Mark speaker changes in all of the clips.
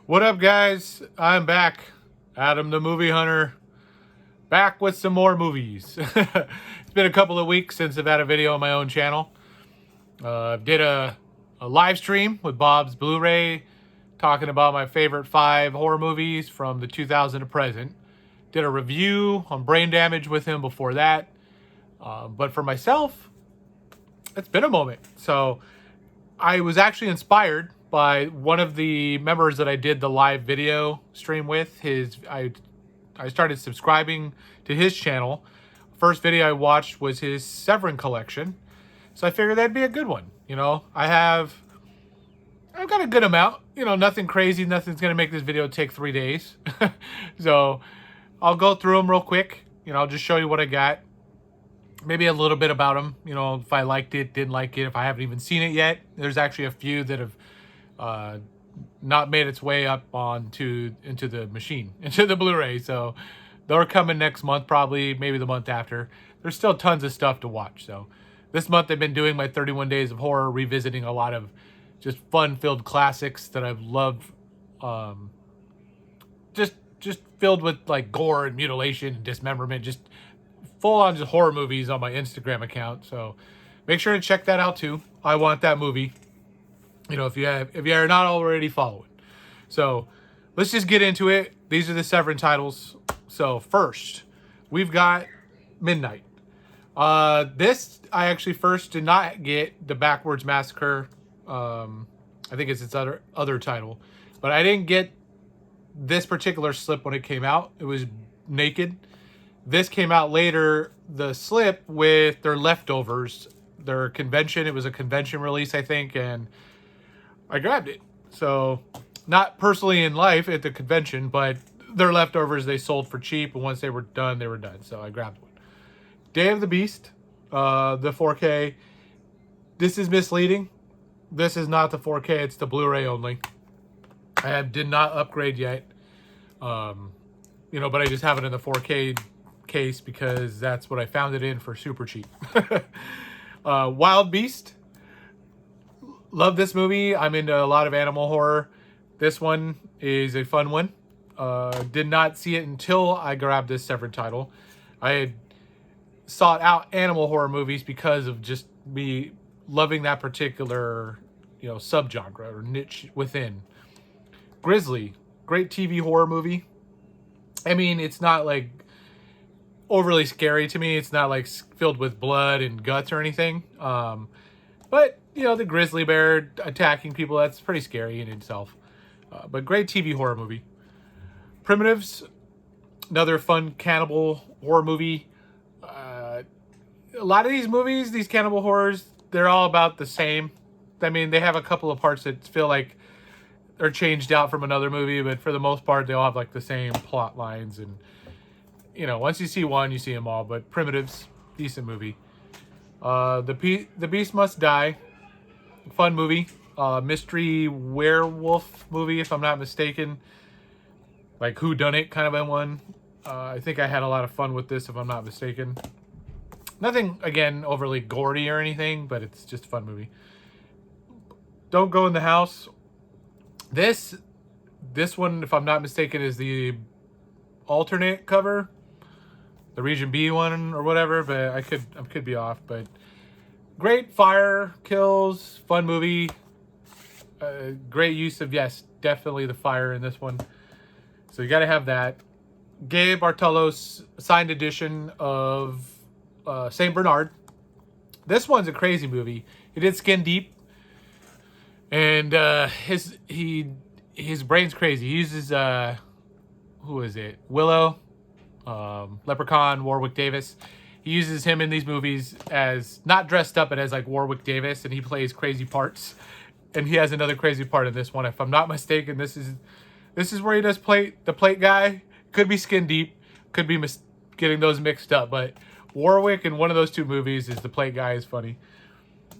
Speaker 1: What up, guys? I'm back. Adam the Movie Hunter. Back with some more movies. It's been a couple of weeks since I've had a video on my own channel. Did a live stream with Bob's Blu-ray talking about my favorite 5 horror movies from the 2000 to present. Did a review on Brain Damage with him before that. But for myself, it's been a moment. So I was actually inspired by one of the members that I did the live video stream with. I started subscribing to his channel. First video I watched was his Severin collection. So I figured that'd be a good one. You know, I've got a good amount, nothing crazy. Nothing's going to make this video take 3 days. So I'll go through them real quick. I'll just show you what I got. Maybe a little bit about them, if I liked it, didn't like it, if I haven't even seen it yet. There's actually a few that have not made its way up into the machine, into the Blu-ray. So they're coming next month, probably, maybe the month after. There's still tons of stuff to watch. So this month I've been doing my 31 Days of Horror, revisiting a lot of just fun-filled classics that I've loved. Just filled with like gore and mutilation and dismemberment, just full-on just horror movies on my Instagram account. So make sure to check that out too. I Want That Movie. If you are not already following. So let's just get into it. These are the Severin titles. So first, we've got Midnight. This I actually first did not get, the Backwards Massacre. I think it's its other title, but I didn't get this particular slip when it came out. It was naked. This came out later, the slip with their leftovers, their convention. It was a convention release, I think, and I grabbed it. So, not personally in life at the convention, but their leftovers they sold for cheap, and once they were done, they were done. So I grabbed one. Day of the Beast, the 4K. This is misleading. This is not the 4K, it's the Blu-ray only. I did not upgrade yet. But I just have it in the 4K case because that's what I found it in for super cheap. Wild Beast. Love this movie. I'm into a lot of animal horror. This one is a fun one. Did not see it until I grabbed this Severin title. I had sought out animal horror movies because of just me loving that particular, subgenre or niche within. Grizzly, great TV horror movie. I mean, it's not like overly scary to me. It's not like filled with blood and guts or anything. But the grizzly bear attacking people, that's pretty scary in itself. But great TV horror movie. Primitives, another fun cannibal horror movie. A lot of these movies, these cannibal horrors, they're all about the same. I mean, they have a couple of parts that feel like they're changed out from another movie, but for the most part, they all have like the same plot lines. And, once you see one, you see them all. But Primitives, decent movie. The Beast Must Die, fun movie. Mystery werewolf movie, if I'm not mistaken. Like whodunit kind of a one. I think I had a lot of fun with this, if I'm not mistaken. Nothing, again, overly gory or anything, but it's just a fun movie. Don't Go in the House. This one, if I'm not mistaken, is the alternate cover, the Region B one or whatever, but I could be off. But great fire kills, fun movie. Great use of, yes, definitely the fire in this one. So you got to have that. Gabe Bartolo's signed edition of Saint Bernard. This one's a crazy movie. He did Skin Deep, and his brain's crazy. He uses who is it? Willow, Leprechaun, Warwick Davis. He uses him in these movies as not dressed up, but as like Warwick Davis, and he plays crazy parts. And he has another crazy part in this one. If I'm not mistaken, this is where he does the plate guy. Could be Skin Deep, could be getting those mixed up, but Warwick in one of those two movies is the plate guy, is funny.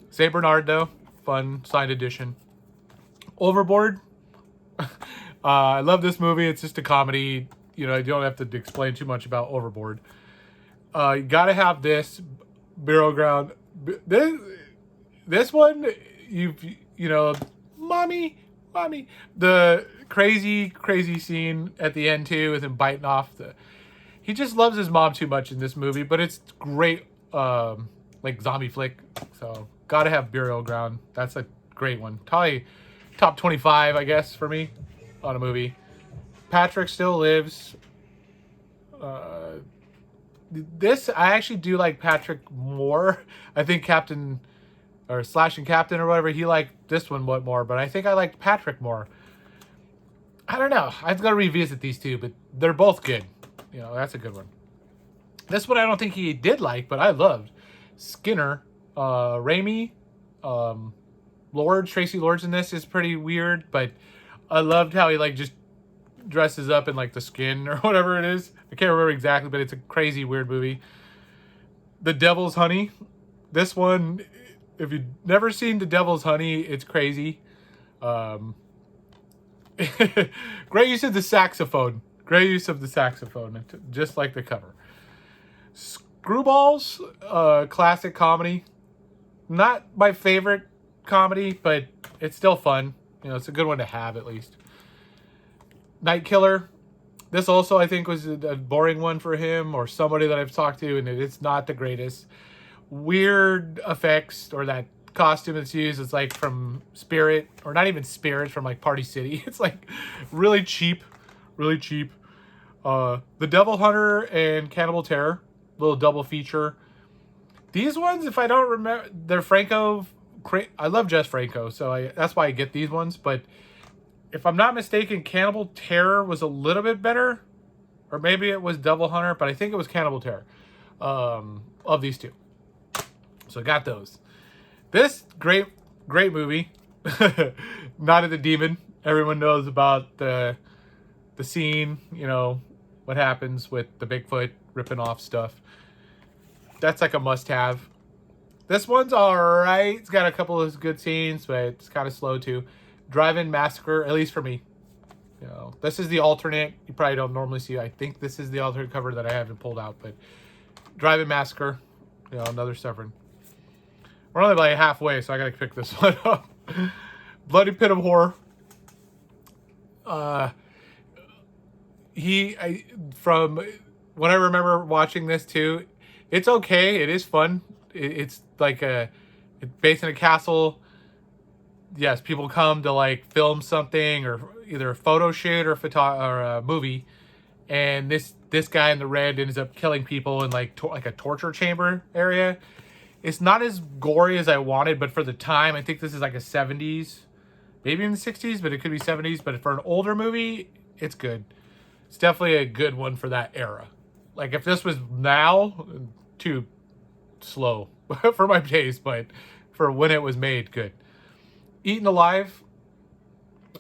Speaker 1: Saint Bernard though, fun, signed edition. Overboard. I love this movie. It's just a comedy. You don't have to explain too much about Overboard. You gotta have this Burial Ground. This one, mommy, the crazy scene at the end too with him biting off the. He just loves his mom too much in this movie, but it's great, like zombie flick. So gotta have Burial Ground. That's a great one. Probably top 25, I guess, for me on a movie. Patrick Still Lives. This I actually do like Patrick more. I think Captain or Slashing Captain or whatever, he liked this one more, but I think I liked Patrick more. I don't know. I've got to revisit these two, but they're both good. You know, that's a good one. This one I don't think he did like, but I loved. Skinner, Raimi, Tracy Lord's in this is pretty weird, but I loved how he like just dresses up in like the skin or whatever it is. I can't remember exactly, but it's a crazy weird movie. The Devil's Honey. This one, if you've never seen The Devil's Honey, it's crazy. Great use of the saxophone. Great use of the saxophone, just like the cover. Screwballs, classic comedy. Not my favorite comedy, but it's still fun. You know, it's a good one to have at least. Night Killer. This also, I think, was a boring one for him or somebody that I've talked to, and it's not the greatest. Weird effects, or that costume that's used, it's like from Spirit, or not even Spirit, from like Party City. It's like really cheap. The Devil Hunter and Cannibal Terror, little double feature. These ones, if I don't remember, they're Franco. I love Jess Franco, so that's why I get these ones. But if I'm not mistaken, Cannibal Terror was a little bit better, or maybe it was Devil Hunter, but I think it was Cannibal Terror of these two. So I got those. This great movie, Night of the Demon. Everyone knows about the scene, you know, what happens with the Bigfoot ripping off stuff. That's like a must-have. This one's alright. It's got a couple of good scenes, but it's kind of slow too. Drive-In Massacre, at least for me. You know, this is the alternate. You probably don't normally see. I think this is the alternate cover that I haven't pulled out, but Drive-In Massacre. You know, another Severin. We're only like halfway, so I gotta pick this one up. Bloody Pit of Horror. From what I remember watching this too, it's okay. It is fun. It's like it's based in a castle. Yes, people come to like film something, or either a photo shoot or a movie, and this guy in the red ends up killing people in like a torture chamber area. It's not as gory as I wanted, but for the time, I think this is like a 70s, maybe in the 60s, but it could be 70s. But for an older movie, it's good. It's definitely a good one for that era. Like if this was now, too slow for my taste, but for when it was made, good. Eaten Alive.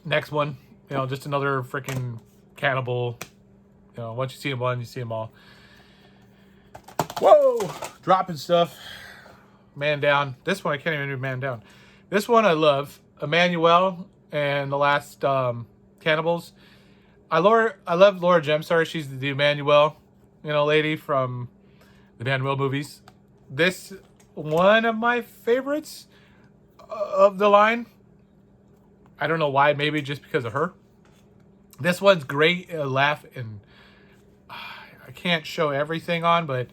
Speaker 1: Next one. You know, just another freaking cannibal. You know, once you see them one, you see them all. Whoa! Dropping stuff. Man Down. This one, I can't even do Man Down. This one I love. Emmanuel and the Last Cannibals. I love Laura Gemstar. She's the Emmanuel, you know, lady from the Emmanuel movies. This one of my favorites of the line. I don't know why. Maybe just because of her. This one's great. Laugh, and I can't show everything on, but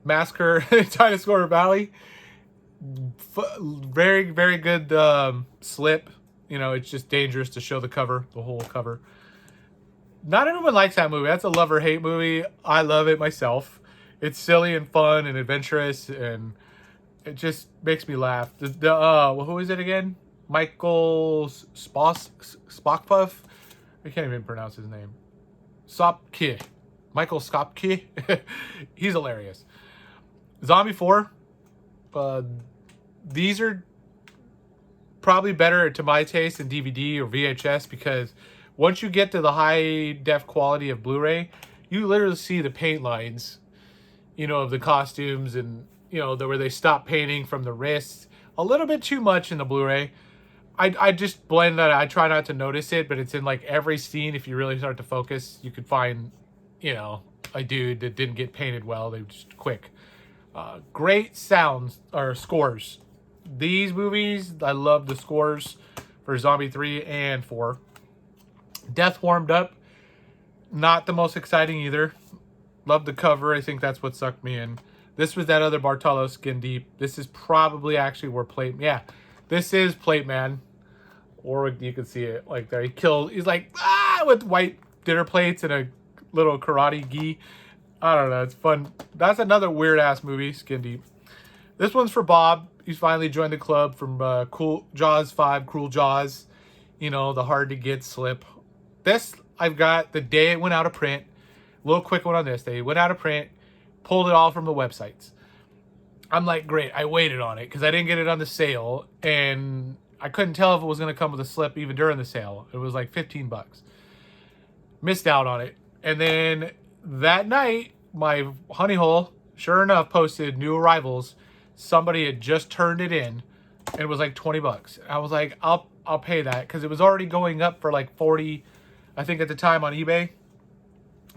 Speaker 1: Massacre in Dinosaur Valley. Very, very good slip. You know, it's just dangerous to show the cover, the whole cover. Not everyone likes that movie. That's a love or hate movie. I love it myself. It's silly and fun and adventurous, and it just makes me laugh. Who is it again? Michael Spockpuff? I can't even pronounce his name. Sopke. Michael Skopke. He's hilarious. Zombie 4. These are probably better to my taste than DVD or VHS, because once you get to the high def quality of Blu-ray, you literally see the paint lines, you know, of the costumes, and you know, where they stop painting from the wrists a little bit too much in the Blu-ray. I just blend that. I try not to notice it, but it's in like every scene. If you really start to focus, you could find, you know, a dude that didn't get painted well. They were just quick. Great sounds or scores. These movies, I love the scores for Zombie 3 and 4. Death Warmed Up, not the most exciting either. Love the cover. I think that's what sucked me in. This was that other Bartolo, Skin Deep. This is probably actually where Plate... Yeah, this is Plate Man. Or you can see it like there. He's like, with white dinner plates and a little karate gi. I don't know. It's fun. That's another weird-ass movie, Skin Deep. This one's for Bob. He's finally joined the club from Cool Jaws 5, Cruel Jaws. You know, the hard-to-get slip. This, I've got the day it went out of print. A little quick one on this. They went out of print, pulled it all from the websites. I'm like, great. I waited on it because I didn't get it on the sale. And I couldn't tell if it was going to come with a slip even during the sale. It was like $15. Missed out on it. And then that night, my honey hole, sure enough, posted new arrivals. Somebody had just turned it in, and it was like $20. I was like, I'll pay that because it was already going up for like 40, I think at the time on eBay,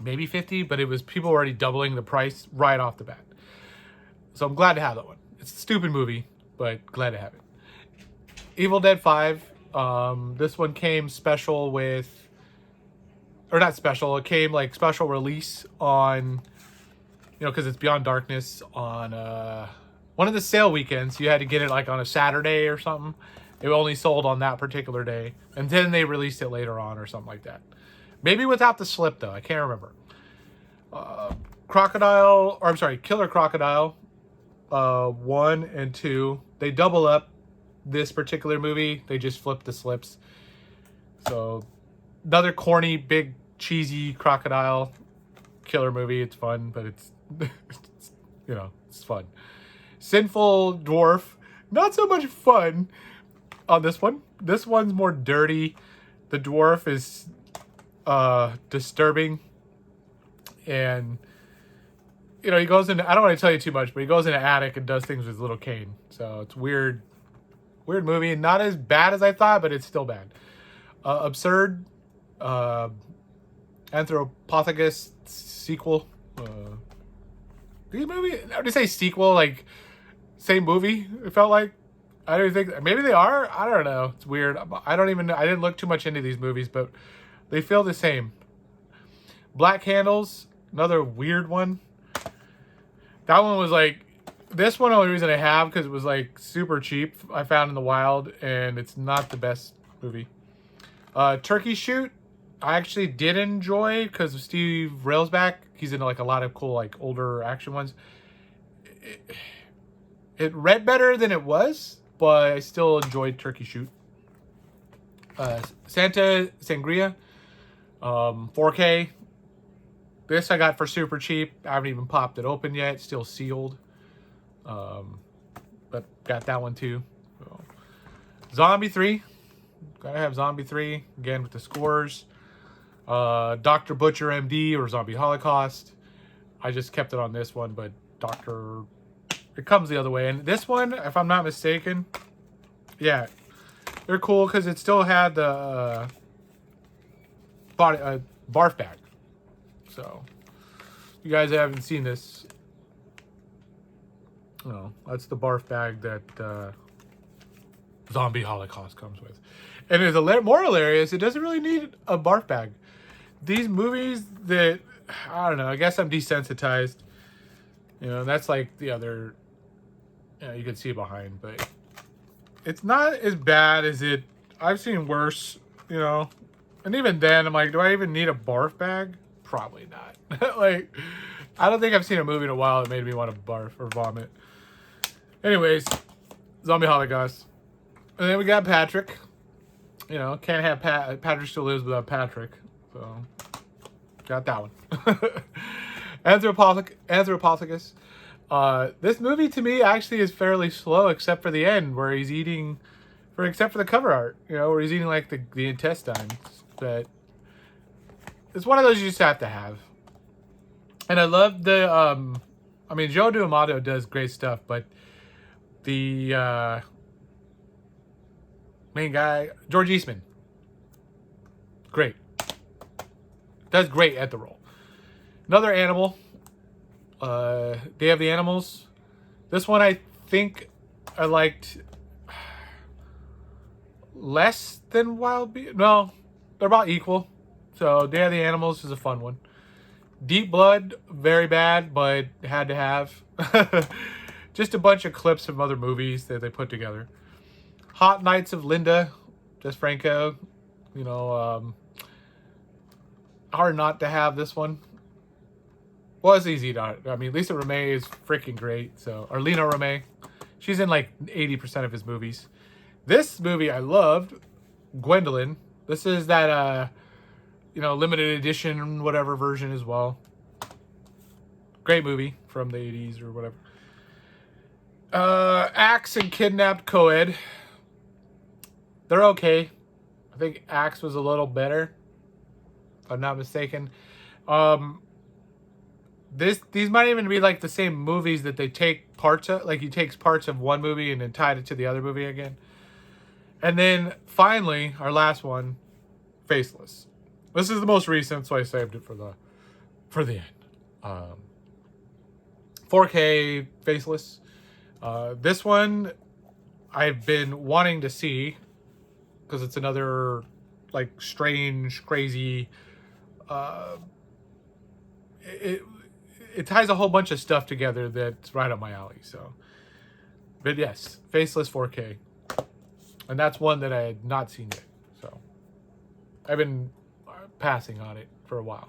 Speaker 1: maybe 50, but it was people already doubling the price right off the bat. So I'm glad to have that one. It's a stupid movie, but glad to have it. Evil Dead 5. This one came special with, or not special, it came like special release on, you know, because it's Beyond Darkness on one of the sale weekends. You had to get it like on a Saturday or something. It only sold on that particular day. And then they released it later on or something like that. Maybe without the slip though, I can't remember. Killer Crocodile 1 and 2. They double up this particular movie. They just flip the slips. So another corny, big, cheesy crocodile killer movie. It's fun, but it's you know, it's fun. Sinful Dwarf, not so much fun on this one. This one's more dirty. The dwarf is disturbing, and you know, he goes into, I don't want to tell you too much, but he goes in an attic and does things with little Kane. So it's weird movie. Not as bad as I thought, but it's still bad. Absurd, Anthropophagus sequel. These movie, I would say sequel, like same movie. It felt like, I don't think, maybe they are. I don't know. It's weird. I don't even know. I didn't look too much into these movies, but they feel the same. Black Candles, another weird one. That one was like, this one, the only reason I have, because it was like super cheap. I found in the wild, and it's not the best movie. Turkey Shoot, I actually did enjoy because of Steve Railsback. He's in like a lot of cool like older action ones. It read better than it was, but I still enjoyed Turkey Shoot. Santa Sangria, 4K. This I got for super cheap. I haven't even popped it open yet. Still sealed. But got that one too. So. Zombie 3. Gotta have Zombie 3. Again with the scores. Dr. Butcher MD or Zombie Holocaust. I just kept it on this one, but it comes the other way. And this one, if I'm not mistaken, yeah, they're cool because it still had the barf bag. So, you guys haven't seen this. No, that's the barf bag that Zombie Holocaust comes with. And it's more hilarious, it doesn't really need a barf bag. These movies that, I don't know, I guess I'm desensitized. You know, that's like the other, you know, you can see behind, but it's not as bad as it, I've seen worse, you know. And even then, I'm like, do I even need a barf bag? Probably not. Like, I don't think I've seen a movie in a while that made me want to barf or vomit. Anyways, Zombie Holocaust. And then we got Patrick. You know, can't have Patrick Still Lives without Patrick. So, got that one. Anthropophagus. This movie to me actually is fairly slow, except for the end where he's eating, except for the cover art, you know, where he's eating like the intestines. But it's one of those you just have to have. And I love the, I mean, Joe D'Amato does great stuff, but the main guy, George Eastman, great. Does great at the role. Another animal. They have the animals. This one I think I liked less than Wild Beast. No, they're about equal. So Day of the Animals is a fun one. Deep Blood, very bad, but had to have. Just a bunch of clips from other movies that they put together. Hot Nights of Linda, just Franco. You know, hard not to have this one. Well, it's easy to. I mean, Lisa Ramay is freaking great. So, or Lena Ramay, she's in like 80% of his movies. This movie I loved, Gwendolyn. This is that you know, limited edition whatever version as well. Great movie from the 80s or whatever. Axe and Kidnapped Coed. They're okay. I think Axe was a little better, if I'm not mistaken. These might even be like the same movies that they take parts of. Like he takes parts of one movie and then tied it to the other movie again. And then finally, our last one, Faceless. This is the most recent, so I saved it for the end. 4K Faceless. This one I've been wanting to see because it's another like strange, crazy. It ties a whole bunch of stuff together that's right up my alley. So, but yes, Faceless 4K, and that's one that I had not seen yet. So, I've been passing on it for a while.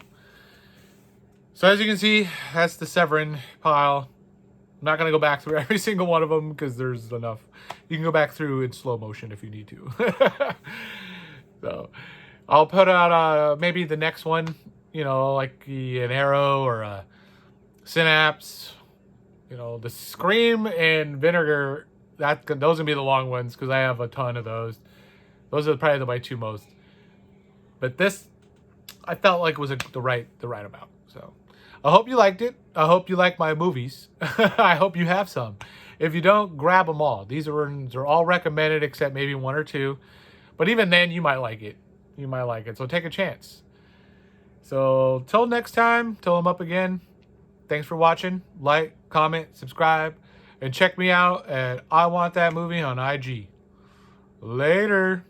Speaker 1: So as you can see, that's the Severin pile. I'm not going to go back through every single one of them because there's enough. You can go back through in slow motion if you need to. So I'll put out maybe the next one, you know, like an Arrow or a Synapse. You know, the Scream and Vinegar, those are going to be the long ones because I have a ton of those. Those are probably my two most. But this, I felt like was the right amount. So I hope you liked it. I hope you like my movies. I hope you have some. If you don't, grab them all. They're all recommended except maybe one or two. But even then, you might like it. You might like it. So take a chance. So till next time, till I'm up again. Thanks for watching. Like, comment, subscribe, and check me out at I Want That Movie on IG. Later.